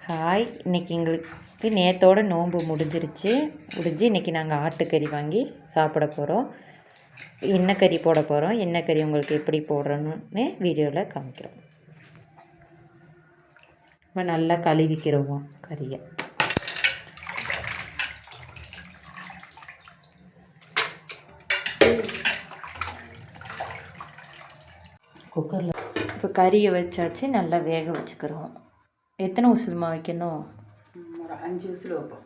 Hi, இன்றைக்கி எங்களுக்கு நேற்றோட நோன்பு முடிஞ்சிருச்சு. இன்றைக்கி நாங்கள் ஆட்டுக்கறி வாங்கி சாப்பிட போகிறோம். எண்ணெய் கறி போட போகிறோம். எண்ணெய் கறி உங்களுக்கு எப்படி போடுறோன்னு வீடியோவில் காமிக்கிறோம். இப்போ நல்லா கழுவிக்கிறோம் கறியை. குக்கரில் இப்போ கறியை வச்சாச்சு, நல்லா வேக வச்சுக்கிறோம். எத்தனை விசிலுமா வைக்கணும்? ஒரு 5 விசில் வைப்போம்.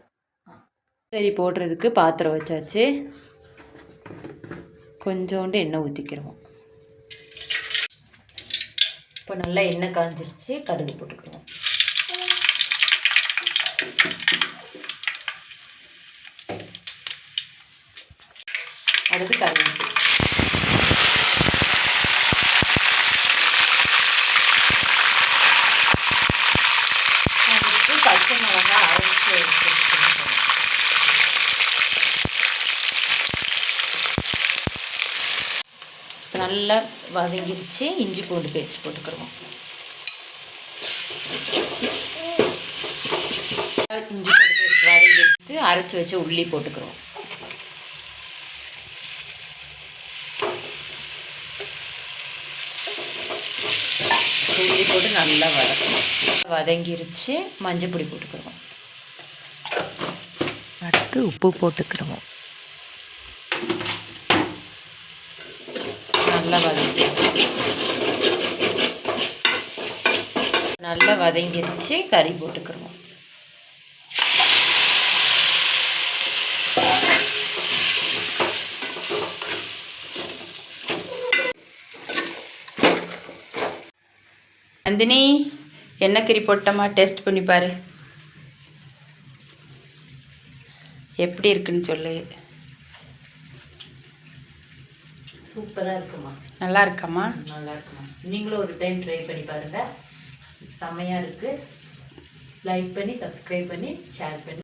கறி போடுறதுக்கு பாத்திரம் வச்சாச்சு. கொஞ்சோண்டு எண்ணெய் ஊற்றிக்கிறோம். இப்போ நல்லா எண்ணெய் காஞ்சிருச்சு, கடுகு போட்டுக்கிறோம். அடுத்து கடுகு, பச்சை மிளகா அரைச்சி வச்சுருக்கோம். நல்லா வதங்கிருச்சு. இஞ்சி பூண்டு பேஸ்ட் போட்டுக்கிறோம். இஞ்சி பூண்டு பேஸ்ட் வதங்கிட்டு அரைச்சி வச்சு உள்ளி போட்டுக்கிறோம். உள்ளி போட்டு நல்லா வதக்கணும். வதங்கிருச்சு. மஞ்சள் பொடி போட்டுக்கிறோம். அடுத்து உப்பு போட்டுக்கிறோம். நல்லா வதங்கிருச்சு. கறி போட்டுக்கிறோம். நந்தினி, எண்ணெய் கறி போட்டோமா? டேஸ்ட் பண்ணி பாரு, எப்படி இருக்குன்னு சொல்லு. சூப்பராக இருக்குமா? நல்லா இருக்காம்மா? நல்லா இருக்குமா? நீங்களும் ஒரு டைம் ட்ரை பண்ணி பாருங்கள். செம்மையாக இருக்குது. லைக் பண்ணி, சப்ஸ்கிரைப் பண்ணி, ஷேர் பண்ணி